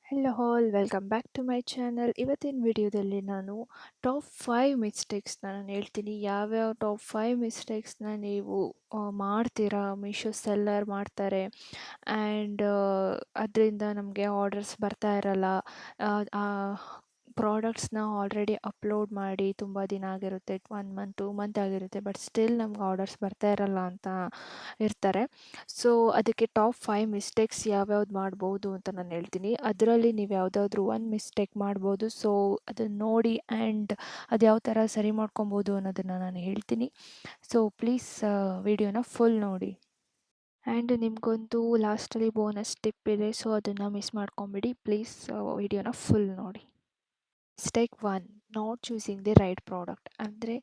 Hello all welcome back to my channel. ಇವತ್ತಿನ ವಿಡಿಯೋದಲ್ಲಿ ನಾನು ಟಾಪ್ 5 ಮಿಸ್ಟೇಕ್ಸ್ನ ನಾನು ಹೇಳ್ತೀನಿ. ಯಾವ್ಯಾವ ಟಾಪ್ 5 ಮಿಸ್ಟೇಕ್ಸ್ನ ನೀವು ಮಾಡ್ತೀರಾ, ಮೀಶೋ ಸೆಲ್ಲರ್ ಮಾಡ್ತಾರೆ ಆ್ಯಂಡ್ ಅದರಿಂದ ನಮಗೆ ಆರ್ಡರ್ಸ್ ಬರ್ತಾ ಇರಲ್ಲ. ಪ್ರಾಡಕ್ಟ್ಸ್ನ ಆಲ್ರೆಡಿ ಅಪ್ಲೋಡ್ ಮಾಡಿ ತುಂಬ ದಿನ ಆಗಿರುತ್ತೆ, 1 ಮಂತ್ 2 ಮಂತ್ ಆಗಿರುತ್ತೆ, ಬಟ್ ಸ್ಟಿಲ್ ನಮ್ಗೆ ಆರ್ಡರ್ಸ್ ಬರ್ತಾ ಇರಲ್ಲ ಅಂತ ಇರ್ತಾರೆ. ಸೊ ಅದಕ್ಕೆ ಟಾಪ್ 5 ಮಿಸ್ಟೇಕ್ಸ್ ಯಾವ್ಯಾವ್ದು ಮಾಡ್ಬೋದು ಅಂತ ನಾನು ಹೇಳ್ತೀನಿ. ಅದರಲ್ಲಿ ನೀವು ಯಾವುದಾದ್ರೂ ಒಂದು ಮಿಸ್ಟೇಕ್ ಮಾಡ್ಬೋದು. ಸೊ ಅದನ್ನು ನೋಡಿ ಆ್ಯಂಡ್ ಅದು ಯಾವ ಥರ ಸರಿ ಮಾಡ್ಕೊಬೋದು ಅನ್ನೋದನ್ನು ನಾನು ಹೇಳ್ತೀನಿ. ಸೊ ಪ್ಲೀಸ್ ವಿಡಿಯೋನ ಫುಲ್ ನೋಡಿ. ಆ್ಯಂಡ್ ನಿಮಗೊಂದು ಲಾಸ್ಟಲ್ಲಿ ಬೋನಸ್ ಟಿಪ್ ಇದೆ, ಸೊ ಅದನ್ನು ಮಿಸ್ ಮಾಡ್ಕೊಂಬಿಡಿ. ಪ್ಲೀಸ್ ವಿಡಿಯೋನ ಫುಲ್ ನೋಡಿ. Step 1, not choosing the right product. ಅಂದರೆ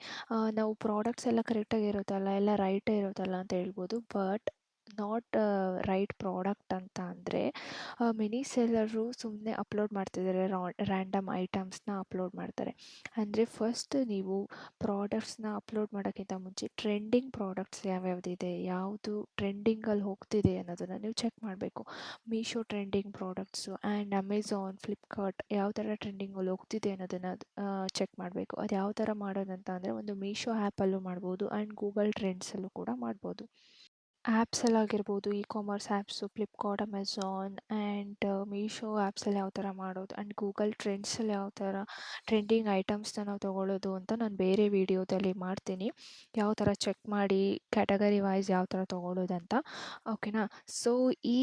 ನಾವು ಪ್ರಾಡಕ್ಟ್ಸ್ ಎಲ್ಲ ಕರೆಕ್ಟಾಗಿ ಇರುತ್ತಲ್ಲ, ಎಲ್ಲ ರೈಟೇ ಇರುತ್ತಲ್ಲ ಅಂತ ಹೇಳ್ಬೋದು. ಬಟ್ ನಾಟ್ ರೈಟ್ ಪ್ರಾಡಕ್ಟ್ ಅಂತ ಅಂದರೆ ಮಿನಿ ಸೆಲ್ಲರು ಸುಮ್ಮನೆ ಅಪ್ಲೋಡ್ ಮಾಡ್ತಿದ್ದಾರೆ, ರ್ಯಾಂಡಮ್ ಐಟಮ್ಸ್ನ ಅಪ್ಲೋಡ್ ಮಾಡ್ತಾರೆ. ಅಂದರೆ ಫಸ್ಟ್ ನೀವು ಪ್ರಾಡಕ್ಟ್ಸ್ನ ಅಪ್ಲೋಡ್ ಮಾಡೋಕ್ಕಿಂತ ಮುಂಚೆ ಟ್ರೆಂಡಿಂಗ್ ಪ್ರಾಡಕ್ಟ್ಸ್ ಯಾವ್ಯಾವುದಿದೆ, ಯಾವುದು ಟ್ರೆಂಡಿಂಗಲ್ಲಿ ಹೋಗ್ತಿದೆ ಅನ್ನೋದನ್ನು ನೀವು ಚೆಕ್ ಮಾಡಬೇಕು. Meesho trending products and Amazon, Flipkart ಯಾವ ಥರ ಟ್ರೆಂಡಿಂಗಲ್ಲಿ ಹೋಗ್ತಿದೆ ಅನ್ನೋದನ್ನು ಚೆಕ್ ಮಾಡಬೇಕು. ಅದು ಯಾವ ಥರ ಮಾಡೋದಂತ ಅಂದರೆ ಒಂದು ಮೀಶೋ ಆ್ಯಪಲ್ಲೂ ಮಾಡ್ಬೋದು ಆ್ಯಂಡ್ ಗೂಗಲ್ ಟ್ರೆಂಡ್ಸಲ್ಲೂ ಕೂಡ ಮಾಡ್ಬೋದು. ಆ್ಯಪ್ಸಲ್ಲಾಗಿರ್ಬೋದು, e commerce apps, Flipkart, Amazon and Meesho ಆ್ಯಪ್ಸಲ್ಲಿ ಯಾವ ಥರ ಮಾಡೋದು ಆ್ಯಂಡ್ ಗೂಗಲ್ ಟ್ರೆಂಡ್ಸಲ್ಲಿ ಯಾವ ಥರ ಟ್ರೆಂಡಿಂಗ್ ಐಟಮ್ಸ್ನ ನಾವು ತೊಗೊಳ್ಳೋದು ಅಂತ ನಾನು ಬೇರೆ ವೀಡಿಯೋದಲ್ಲಿ ಮಾಡ್ತೀನಿ. ಯಾವ ಥರ ಚೆಕ್ ಮಾಡಿ ಕ್ಯಾಟಗರಿ ವೈಸ್ ಯಾವ ಥರ ತೊಗೊಳ್ಳೋದಂತ, ಓಕೆನಾ. ಸೊ ಈ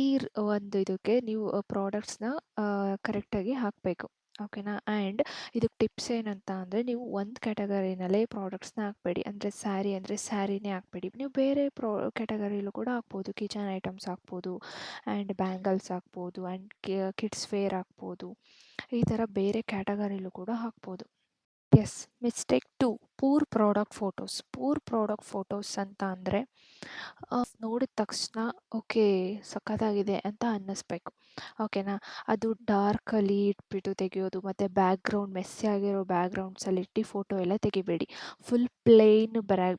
ಒಂದು ಇದಕ್ಕೆ ನೀವು ಪ್ರಾಡಕ್ಟ್ಸ್ನ ಕರೆಕ್ಟಾಗಿ ಹಾಕಬೇಕು, ಓಕೆನಾ. ಆ್ಯಂಡ್ ಇದಕ್ಕೆ ಟಿಪ್ಸ್ ಏನಂತ ಅಂದರೆ ನೀವು ಒಂದು ಕ್ಯಾಟಗರಿನಲ್ಲೇ ಪ್ರಾಡಕ್ಟ್ಸ್ನ ಹಾಕಬೇಡಿ. ಅಂದರೆ ಸ್ಯಾರಿ ಅಂದರೆ ಸ್ಯಾರಿನೇ ಹಾಕಬೇಡಿ, ನೀವು ಬೇರೆ ಕ್ಯಾಟಗರಿಲೂ ಕೂಡ ಹಾಕ್ಬೋದು. ಕಿಚನ್ ಐಟಮ್ಸ್ ಹಾಕ್ಬೋದು ಆ್ಯಂಡ್ ಬ್ಯಾಂಗಲ್ಸ್ ಹಾಕ್ಬೋದು ಆ್ಯಂಡ್ ಕಿಡ್ಸ್ ವೇರ್ ಹಾಕ್ಬೋದು. ಈ ಥರ ಬೇರೆ ಕ್ಯಾಟಗರಿಲೂ ಕೂಡ ಹಾಕ್ಬೋದು. Yes, mistake 2, poor product photos. Poor product photos ಅಂತ ಅಂದರೆ ನೋಡಿದ ತಕ್ಷಣ ಓಕೆ ಸಖತ್ತಾಗಿದೆ ಅಂತ ಅನ್ನಿಸ್ಬೇಕು, ಓಕೆನಾ. ಅದು ಡಾರ್ಕಲ್ಲಿ ಇಟ್ಬಿಟ್ಟು ತೆಗೆಯೋದು ಮತ್ತು ಬ್ಯಾಕ್ಗ್ರೌಂಡ್ ಮೆಸ್ಸಿ ಆಗಿರೋ ಬ್ಯಾಕ್ಗ್ರೌಂಡ್ಸಲ್ಲಿ ಇಟ್ಟು ಫೋಟೋ ಎಲ್ಲ ತೆಗಿಬೇಡಿ. ಫುಲ್ ಪ್ಲೇನ್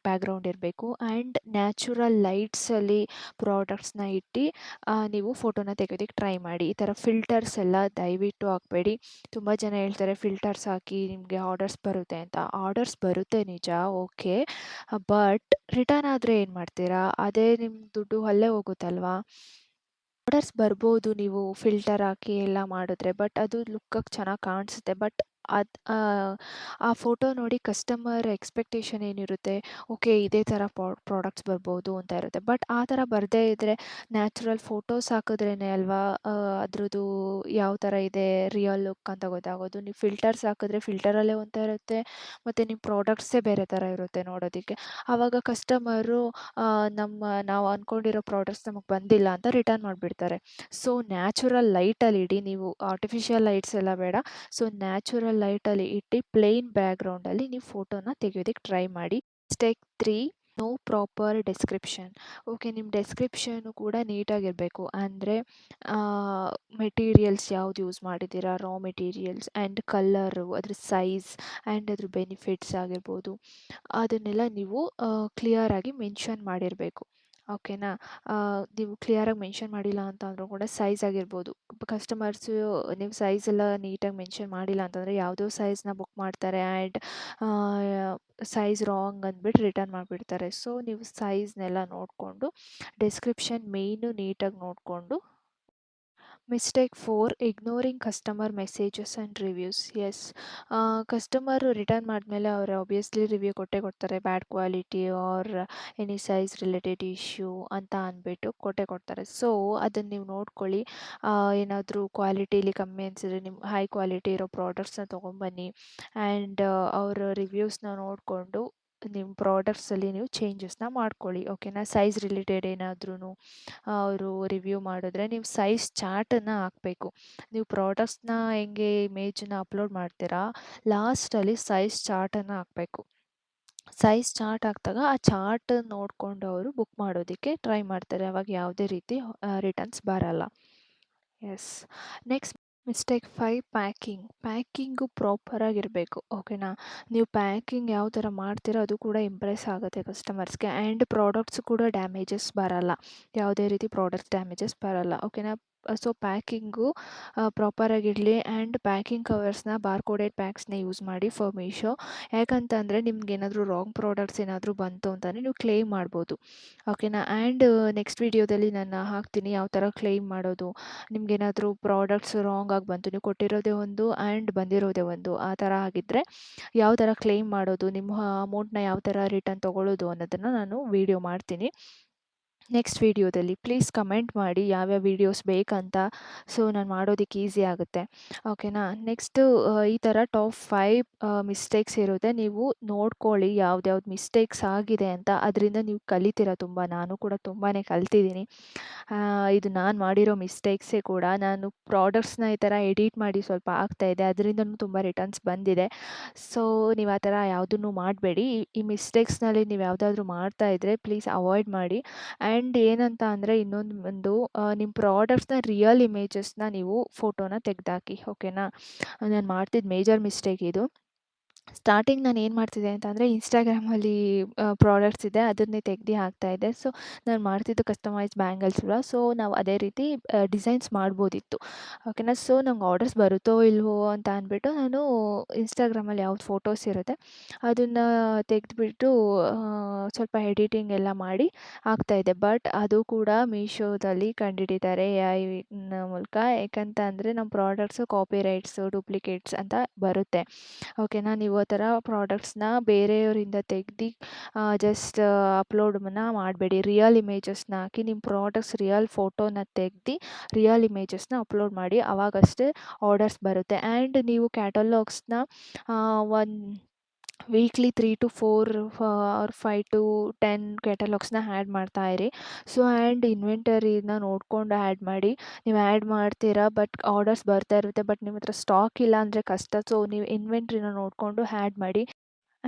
ಬ್ಯಾಕ್ಗ್ರೌಂಡ್ ಇರಬೇಕು ಆ್ಯಂಡ್ ನ್ಯಾಚುರಲ್ ಲೈಟ್ಸಲ್ಲಿ ಪ್ರಾಡಕ್ಟ್ಸ್ನ ಇಟ್ಟು ನೀವು ಫೋಟೋನ ತೆಗೆಯೋದಕ್ಕೆ ಟ್ರೈ ಮಾಡಿ. ಈ ಥರ ಫಿಲ್ಟರ್ಸ್ ಎಲ್ಲ ದಯವಿಟ್ಟು ಹಾಕಬೇಡಿ. ತುಂಬ ಜನ ಹೇಳ್ತಾರೆ ಫಿಲ್ಟರ್ಸ್ ಹಾಕಿ ನಿಮಗೆ ಆರ್ಡರ್ಸ್ ಬರುತ್ತೆ ಅಂತ. ಆರ್ಡರ್ಸ್ ಬರುತ್ತೆ ನಿಜ, ಓಕೆ, ಬಟ್ ರಿಟರ್ನ್ ಆದರೆ ಏನು ಮಾಡ್ತೀರಾ? ಅದೇ ನಿಮ್ಮ ದುಡ್ಡು ಅಲ್ಲೇ ಹೋಗುತ್ತಲ್ವಾ. ಆರ್ಡರ್ಸ್ ಬರ್ಬೋದು ನೀವು ಫಿಲ್ಟರ್ ಹಾಕಿ ಎಲ್ಲ ಮಾಡಿದ್ರೆ, ಬಟ್ ಅದು ಲುಕ್ಕಕ್ಕೆ ಚೆನ್ನಾಗಿ ಕಾಣಿಸುತ್ತೆ. ಬಟ್ ಅದು ಆ ಫೋಟೋ ನೋಡಿ ಕಸ್ಟಮರ್ ಎಕ್ಸ್ಪೆಕ್ಟೇಷನ್ ಏನಿರುತ್ತೆ, ಓಕೆ ಇದೇ ಥರ ಪ್ರಾಡಕ್ಟ್ಸ್ ಬರ್ಬೋದು ಅಂತ ಇರುತ್ತೆ. ಬಟ್ ಆ ಥರ ಬರದೇ ಇದ್ದರೆ ನ್ಯಾಚುರಲ್ ಫೋಟೋಸ್ ಹಾಕಿದ್ರೇ ಅಲ್ವಾ ಅದ್ರದ್ದು ಯಾವ ಥರ ಇದೆ ರಿಯಲ್ ಲುಕ್ ಅಂತ ಗೊತ್ತಾಗೋದು. ನೀವು ಫಿಲ್ಟರ್ಸ್ ಹಾಕಿದ್ರೆ ಫಿಲ್ಟರಲ್ಲೇ ಒಂಥರ ಇರುತ್ತೆ ಮತ್ತು ನಿಮ್ಮ ಪ್ರಾಡಕ್ಟ್ಸೇ ಬೇರೆ ಥರ ಇರುತ್ತೆ ನೋಡೋದಕ್ಕೆ. ಆವಾಗ ಕಸ್ಟಮರು ನಾವು ಅಂದ್ಕೊಂಡಿರೋ ಪ್ರಾಡಕ್ಟ್ಸ್ ನಮಗೆ ಬಂದಿಲ್ಲ ಅಂತ ರಿಟರ್ನ್ ಮಾಡಿಬಿಡ್ತಾರೆ. ಸೊ ನ್ಯಾಚುರಲ್ ಲೈಟಲ್ಲಿ ಇಡಿ, ನೀವು ಆರ್ಟಿಫಿಷಿಯಲ್ ಲೈಟ್ಸ್ ಎಲ್ಲ ಬೇಡ. ಸೊ ನ್ಯಾಚುರಲ್ ಲೈಟಲ್ಲಿ ಇಟ್ಟು ಪ್ಲೇನ್ ಬ್ಯಾಕ್ಗ್ರೌಂಡಲ್ಲಿ ನೀವು ಫೋಟೋನ ತೆಗೆಯೋದಕ್ಕೆ ಟ್ರೈ ಮಾಡಿ. Step 3, no proper description. Okay, ನಿಮ್ಮ ಡೆಸ್ಕ್ರಿಪ್ಷನು ಕೂಡ ನೀಟಾಗಿರಬೇಕು. ಅಂದರೆ ಮೆಟೀರಿಯಲ್ಸ್ ಯಾವ್ದು ಯೂಸ್ ಮಾಡಿದ್ದೀರಾ, ರಾ ಮೆಟೀರಿಯಲ್ಸ್ ಆ್ಯಂಡ್ ಕಲ್ಲರು, ಅದ್ರ ಸೈಜ್ ಆ್ಯಂಡ್ ಅದ್ರ ಬೆನಿಫಿಟ್ಸ್ ಆಗಿರ್ಬೋದು, ಅದನ್ನೆಲ್ಲ ನೀವು ಕ್ಲಿಯರಾಗಿ ಮೆನ್ಷನ್ ಮಾಡಿರಬೇಕು, ಓಕೆನಾ. ನೀವು ಕ್ಲಿಯರಾಗಿ ಮೆನ್ಷನ್ ಮಾಡಿಲ್ಲ ಅಂತ ಅಂದರೂ ಕೂಡ ಸೈಜ್ ಆಗಿರ್ಬೋದು, ಕಸ್ಟಮರ್ಸು ನೀವು ಸೈಜ್ ಎಲ್ಲ ನೀಟಾಗಿ ಮೆನ್ಷನ್ ಮಾಡಿಲ್ಲ ಅಂತಂದರೆ ಯಾವುದೋ ಸೈಜ್ನ ಬುಕ್ ಮಾಡ್ತಾರೆ ಆ್ಯಂಡ್ ಸೈಜ್ ರಾಂಗ್ ಅಂದ್ಬಿಟ್ಟು ರಿಟರ್ನ್ ಮಾಡಿಬಿಡ್ತಾರೆ. ಸೊ ನೀವು ಸೈಜ್ನೆಲ್ಲ ನೋಡಿಕೊಂಡು ಡೆಸ್ಕ್ರಿಪ್ಷನ್ ಮೇಯ್ನು ನೀಟಾಗಿ ನೋಡಿಕೊಂಡು. Mistake 4, ignoring customer messages and reviews. Yes, customer return ಮಾಡಿದ್ಮೇಲೆ ಅವರು ಆಬ್ವಿಯಸ್ಲಿ ರಿವ್ಯೂ ಕೊಟ್ಟೇ ಕೊಡ್ತಾರೆ, bad quality or any size related issue ಅಂತ ಅಂದ್ಬಿಟ್ಟು ಕೊಟ್ಟೇ ಕೊಡ್ತಾರೆ. ಸೊ ಅದನ್ನು ನೀವು ನೋಡ್ಕೊಳ್ಳಿ. ಏನಾದರೂ ಕ್ವಾಲಿಟೀಲಿ ಕಮ್ಮಿ ಅನಿಸಿದ್ರೆ ನಿಮ್ಮ ಹೈ ಕ್ವಾಲಿಟಿ ಇರೋ ಪ್ರಾಡಕ್ಟ್ಸ್ನ ತೊಗೊಂಬನ್ನಿ ಆ್ಯಂಡ್ ಅವರ ರಿವ್ಯೂಸ್ನ ನೋಡಿಕೊಂಡು ನಿಮ್ಮ ಪ್ರಾಡಕ್ಟ್ಸಲ್ಲಿ ನೀವು ಚೇಂಜಸ್ನ ಮಾಡ್ಕೊಳ್ಳಿ, ಓಕೆನಾ. ಸೈಜ್ ರಿಲೇಟೆಡ್ ಏನಾದ್ರೂ ಅವರು ರಿವ್ಯೂ ಮಾಡಿದ್ರೆ ನೀವು ಸೈಜ್ ಚಾರ್ಟನ್ನು ಹಾಕಬೇಕು. ನೀವು ಪ್ರಾಡಕ್ಟ್ಸ್ನ ಹೆಂಗೆ ಇಮೇಜನ್ನ ಅಪ್ಲೋಡ್ ಮಾಡ್ತೀರಾ, ಲಾಸ್ಟಲ್ಲಿ ಸೈಜ್ ಚಾರ್ಟನ್ನು ಹಾಕಬೇಕು. ಸೈಜ್ ಚಾರ್ಟ್ ಹಾಕಿದಾಗ ಆ ಚಾರ್ಟ್ ನೋಡಿಕೊಂಡು ಅವರು ಬುಕ್ ಮಾಡೋದಕ್ಕೆ ಟ್ರೈ ಮಾಡ್ತಾರೆ. ಆವಾಗ ಯಾವುದೇ ರೀತಿ ರಿಟರ್ನ್ಸ್ ಬರಲ್ಲ. ಎಸ್, ನೆಕ್ಸ್ಟ್ ಮಿಸ್ಟೇಕ್ 5, ಪ್ಯಾಕಿಂಗು ಪ್ರಾಪರಾಗಿರಬೇಕು, ಓಕೆನಾ. ನೀವು ಪ್ಯಾಕಿಂಗ್ ಯಾವ ಥರ ಮಾಡ್ತೀರೋ ಅದು ಕೂಡ ಇಂಪ್ರೆಸ್ ಆಗುತ್ತೆ ಕಸ್ಟಮರ್ಸ್ಗೆ ಆ್ಯಂಡ್ ಪ್ರಾಡಕ್ಟ್ಸು ಕೂಡ ಡ್ಯಾಮೇಜಸ್ ಬರಲ್ಲ, ಯಾವುದೇ ರೀತಿ ಪ್ರಾಡಕ್ಟ್ಸ್ ಡ್ಯಾಮೇಜಸ್ ಬರಲ್ಲ, ಓಕೆನಾ. ಸೊ ಪ್ಯಾಕಿಂಗು ಪ್ರಾಪರಾಗಿರಲಿ ಆ್ಯಂಡ್ ಪ್ಯಾಕಿಂಗ್ ಕವರ್ಸ್ನ ಬಾರ್ಕೋಡೆಡ್ ಪ್ಯಾಕ್ಸ್ನ ಯೂಸ್ ಮಾಡಿ ಫಾರ್ ಮೀಶೋ. ಯಾಕಂತಂದರೆ ನಿಮ್ಗೇನಾದರೂ ರಾಂಗ್ ಪ್ರಾಡಕ್ಟ್ಸ್ ಏನಾದರೂ ಬಂತು ಅಂತಂದರೆ ನೀವು ಕ್ಲೇಮ್ ಮಾಡ್ಬೋದು. ಓಕೆನಾ. ಆ್ಯಂಡ್ ನೆಕ್ಸ್ಟ್ ವೀಡಿಯೋದಲ್ಲಿ ನಾನು ಹಾಕ್ತೀನಿ ಯಾವ ಥರ ಕ್ಲೇಮ್ ಮಾಡೋದು. ನಿಮ್ಗೇನಾದರೂ ಪ್ರಾಡಕ್ಟ್ಸ್ ರಾಂಗ್ ಆಗಿ ಬಂತು, ನೀವು ಕೊಟ್ಟಿರೋದೇ ಒಂದು ಆ್ಯಂಡ್ ಬಂದಿರೋದೇ ಒಂದು, ಆ ಥರ ಆಗಿದ್ದರೆ ಯಾವ ಥರ ಕ್ಲೇಮ್ ಮಾಡೋದು, ನಿಮ್ಮ ಅಮೌಂಟ್ನ ಯಾವ ಥರ ರಿಟರ್ನ್ ತೊಗೊಳ್ಳೋದು ಅನ್ನೋದನ್ನು ನಾನು ವೀಡಿಯೋ ಮಾಡ್ತೀನಿ ನೆಕ್ಸ್ಟ್ ವೀಡಿಯೋದಲ್ಲಿ. ಪ್ಲೀಸ್ ಕಮೆಂಟ್ ಮಾಡಿ ಯಾವ್ಯಾವ ವೀಡಿಯೋಸ್ ಬೇಕಂತ. ಸೊ ನಾನು ಮಾಡೋದಕ್ಕೆ ಈಸಿ ಆಗುತ್ತೆ. ಓಕೆನಾ. ನೆಕ್ಸ್ಟು ಈ ಥರ ಟಾಪ್ 5 ಮಿಸ್ಟೇಕ್ಸ್ ಇರುತ್ತೆ. ನೀವು ನೋಡ್ಕೊಳ್ಳಿ ಯಾವ್ದ್ಯಾವ್ದು ಮಿಸ್ಟೇಕ್ಸ್ ಆಗಿದೆ ಅಂತ. ಅದರಿಂದ ನೀವು ಕಲಿತೀರ ತುಂಬ. ನಾನು ಕೂಡ ತುಂಬಾ ಕಲ್ತಿದ್ದೀನಿ. ಇದು ನಾನು ಮಾಡಿರೋ ಮಿಸ್ಟೇಕ್ಸೇ ಕೂಡ. ನಾನು ಪ್ರಾಡಕ್ಟ್ಸ್ನ ಈ ಥರ ಎಡಿಟ್ ಮಾಡಿ ಸ್ವಲ್ಪ ಹಾಕ್ತಾಯಿದ್ದೆ, ಅದರಿಂದನೂ ತುಂಬ ರಿಟರ್ನ್ಸ್ ಬಂದಿದೆ. ಸೊ ನೀವು ಆ ಥರ ಯಾವುದನ್ನು ಮಾಡಬೇಡಿ. ಈ ಮಿಸ್ಟೇಕ್ಸ್ನಲ್ಲಿ ನೀವು ಯಾವುದಾದ್ರೂ ಮಾಡ್ತಾ ಇದ್ದರೆ ಪ್ಲೀಸ್ ಅವಾಯ್ಡ್ ಮಾಡಿ. ಆ್ಯಂಡ್ ಏನಂತ ಅಂದರೆ ಇನ್ನೊಂದು ನಿಮ್ಮ ಪ್ರಾಡಕ್ಟ್ಸ್ನ ರಿಯಲ್ ಇಮೇಜಸ್ನ ನೀವು ಫೋಟೋನ ತೆಗೆದಾಕಿ. ಓಕೆನಾ. ನಾನು ಮಾಡ್ತಿದ್ದ ಮೇಜರ್ ಮಿಸ್ಟೇಕ್ ಇದು. ಸ್ಟಾರ್ಟಿಂಗ್ ನಾನು ಏನು ಮಾಡ್ತಿದ್ದೆ ಅಂತಂದರೆ ಇನ್ಸ್ಟಾಗ್ರಾಮಲ್ಲಿ ಪ್ರಾಡಕ್ಟ್ಸ್ ಇದೆ ಅದನ್ನೇ ತೆಗ್ದು ಹಾಕ್ತಾಯಿದ್ದೆ. ಸೊ ನಾನು ಮಾಡ್ತಿದ್ದು ಕಸ್ಟಮೈಸ್ ಬ್ಯಾಂಗಲ್ಸ್ ಅಲ್ವಾ. ಸೊ ನಾವು ಅದೇ ರೀತಿ ಡಿಸೈನ್ಸ್ ಮಾಡ್ಬೋದಿತ್ತು. ಓಕೆನಾ. ಸೊ ನಂಗೆ ಆರ್ಡರ್ಸ್ ಬರುತ್ತೋ ಇಲ್ವೋ ಅಂತ ಅಂದ್ಬಿಟ್ಟು ನಾನು ಇನ್ಸ್ಟಾಗ್ರಾಮಲ್ಲಿ ಯಾವ್ದು ಫೋಟೋಸ್ ಇರುತ್ತೆ ಅದನ್ನು ತೆಗೆದ್ಬಿಟ್ಟು ಸ್ವಲ್ಪ ಎಡಿಟಿಂಗ್ ಎಲ್ಲ ಮಾಡಿ ಹಾಕ್ತಾಯಿದ್ದೆ. ಬಟ್ ಅದು ಕೂಡ ಮೀಶೋದಲ್ಲಿ ಕಂಡುಹಿಡಿತಾರೆ AI ಮೂಲಕ. ಯಾಕಂತ ಅಂದರೆ ನಮ್ಮ ಪ್ರಾಡಕ್ಟ್ಸು ಕಾಪಿ ರೈಟ್ಸು ಡೂಪ್ಲಿಕೇಟ್ಸ್ ಅಂತ ಬರುತ್ತೆ. ಓಕೆನಾ. ನೀವು ಆ ಥರ ಪ್ರಾಡಕ್ಟ್ಸ್ನ ಬೇರೆಯವರಿಂದ ತೆಗ್ದು ಜಸ್ಟ್ ಅಪ್ಲೋಡನ್ನ ಮಾಡಬೇಡಿ. ರಿಯಲ್ ಇಮೇಜಸ್ನ ಹಾಕಿ ನಿಮ್ಮ ಪ್ರಾಡಕ್ಟ್ಸ್ ರಿಯಲ್ ಫೋಟೋನ ತೆಗ್ದು ರಿಯಲ್ ಇಮೇಜಸ್ನ ಅಪ್ಲೋಡ್ ಮಾಡಿ. ಆವಾಗಷ್ಟೇ ಆರ್ಡರ್ಸ್ ಬರುತ್ತೆ. ಆ್ಯಂಡ್ ನೀವು ಕ್ಯಾಟಲಾಗ್ಸ್ನ ಒಂದು ವೀಕ್ಲಿ 3 to 4 ಆರ್ 5 to 10 ಕ್ಯಾಟಲಾಗ್ಸ್ನ ಆ್ಯಡ್ ಮಾಡ್ತಾ ಇರಿ. ಸೊ ಆ್ಯಂಡ್ ಇನ್ವೆಂಟರಿನ ನೋಡ್ಕೊಂಡು ಆ್ಯಡ್ ಮಾಡಿ. ನೀವು ಆ್ಯಡ್ ಮಾಡ್ತೀರಾ ಬಟ್ ಆರ್ಡರ್ಸ್ ಬರ್ತಾ ಇರುತ್ತೆ, ಬಟ್ ನಿಮ್ಮ ಹತ್ರ ಸ್ಟಾಕ್ ಇಲ್ಲ ಅಂದರೆ ಕಷ್ಟ. ಸೊ ನೀವು ಇನ್ವೆಂಟ್ರಿನ ನೋಡಿಕೊಂಡು ಆ್ಯಡ್ ಮಾಡಿ.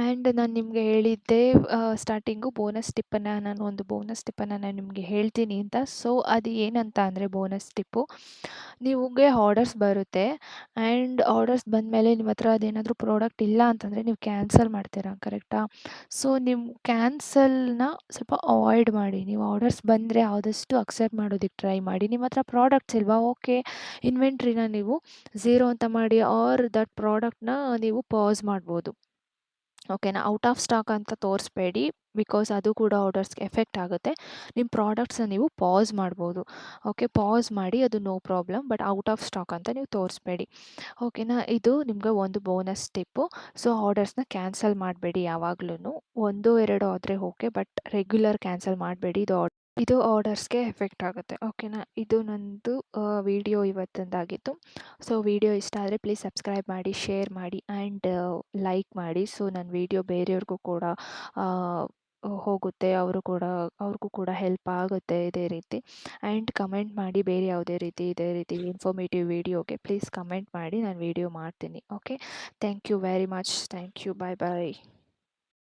ಆ್ಯಂಡ್ ನಾನು ನಿಮಗೆ ಹೇಳಿದ್ದೆ ಸ್ಟಾರ್ಟಿಂಗು ನಾನು ಒಂದು ಬೋನಸ್ ಟಿಪ್ಪನ್ನು ನಾನು ನಿಮಗೆ ಹೇಳ್ತೀನಿ ಅಂತ. ಸೊ ಅದು ಏನಂತ ಅಂದರೆ ಬೋನಸ್ ಟಿಪ್ಪು, ನಿಮಗೆ ಆರ್ಡರ್ಸ್ ಬರುತ್ತೆ ಆ್ಯಂಡ್ ಆರ್ಡರ್ಸ್ ಬಂದಮೇಲೆ ನಿಮ್ಮ ಹತ್ರ ಅದೇನಾದರೂ ಪ್ರಾಡಕ್ಟ್ ಇಲ್ಲ ಅಂತಂದರೆ ನೀವು ಕ್ಯಾನ್ಸಲ್ ಮಾಡ್ತೀರಾ, ಕರೆಕ್ಟಾ? ಸೊ ನೀವು ಕ್ಯಾನ್ಸಲ್ನ ಸ್ವಲ್ಪ ಅವಾಯ್ಡ್ ಮಾಡಿ. ನೀವು ಆರ್ಡರ್ಸ್ ಬಂದರೆ ಆದಷ್ಟು ಅಕ್ಸೆಪ್ಟ್ ಮಾಡೋದಕ್ಕೆ ಟ್ರೈ ಮಾಡಿ. ನಿಮ್ಮ ಹತ್ರ ಪ್ರಾಡಕ್ಟ್ಸ್ ಇಲ್ವಾ, ಓಕೆ, ಇನ್ವೆಂಟ್ರಿನ ನೀವು ಝೀರೋ ಅಂತ ಮಾಡಿ ಆರ್ ದಟ್ ಪ್ರಾಡಕ್ಟ್ನ ನೀವು ಪಾಸ್ ಮಾಡ್ಬೋದು. ಓಕೆನಾ. ಔಟ್ ಆಫ್ ಸ್ಟಾಕ್ ಅಂತ ತೋರಿಸ್ಬೇಡಿ, ಬಿಕಾಸ್ ಅದು ಕೂಡ ಆರ್ಡರ್ಸ್ಗೆ ಎಫೆಕ್ಟ್ ಆಗುತ್ತೆ. ನಿಮ್ಮ ಪ್ರಾಡಕ್ಟ್ಸ್ನ ನೀವು ಪಾಸ್ ಮಾಡ್ಬೋದು. ಓಕೆ, ಪಾಸ್ ಮಾಡಿ, ಅದು no problem. But out of stock ಅಂತ ನೀವು ತೋರಿಸ್ಬೇಡಿ. ಓಕೆನಾ. ಇದು ನಿಮಗೆ ಒಂದು ಬೋನಸ್ ಟಿಪ್ಪು. ಸೊ ಆರ್ಡರ್ಸ್ನ ಕ್ಯಾನ್ಸಲ್ ಮಾಡಬೇಡಿ ಯಾವಾಗ್ಲೂ. 1, 2 ಆದರೆ ಓಕೆ, ಬಟ್ ರೆಗ್ಯುಲರ್ ಕ್ಯಾನ್ಸಲ್ ಮಾಡಬೇಡಿ. ಇದು ಆರ್ಡರ್ಸ್ಗೆ ಎಫೆಕ್ಟ್ ಆಗುತ್ತೆ. ಓಕೆನಾ. ಇದು ನಂದು ವಿಡಿಯೋ ಇವತ್ತಿಂದಾಗಿತ್ತು. ಸೊ ವಿಡಿಯೋ ಇಷ್ಟ ಆದರೆ ಪ್ಲೀಸ್ ಸಬ್ಸ್ಕ್ರೈಬ್ ಮಾಡಿ, ಶೇರ್ ಮಾಡಿ ಆ್ಯಂಡ್ ಲೈಕ್ ಮಾಡಿ. ಸೊ ನನ್ನ ವಿಡಿಯೋ ಬೇರೆಯವ್ರಿಗೂ ಕೂಡ ಹೋಗುತ್ತೆ, ಅವ್ರಿಗೂ ಕೂಡ ಹೆಲ್ಪ್ ಆಗುತ್ತೆ ಇದೇ ರೀತಿ. ಆ್ಯಂಡ್ ಕಮೆಂಟ್ ಮಾಡಿ, ಬೇರೆ ಯಾವುದೇ ರೀತಿ ಇದೇ ರೀತಿ ಇನ್ಫಾರ್ಮೇಟಿವ್ ವಿಡಿಯೋಗೆ ಪ್ಲೀಸ್ ಕಮೆಂಟ್ ಮಾಡಿ, ನಾನು ವಿಡಿಯೋ ಮಾಡ್ತೀನಿ. Okay. Thank you very much. Thank you. Bye bye.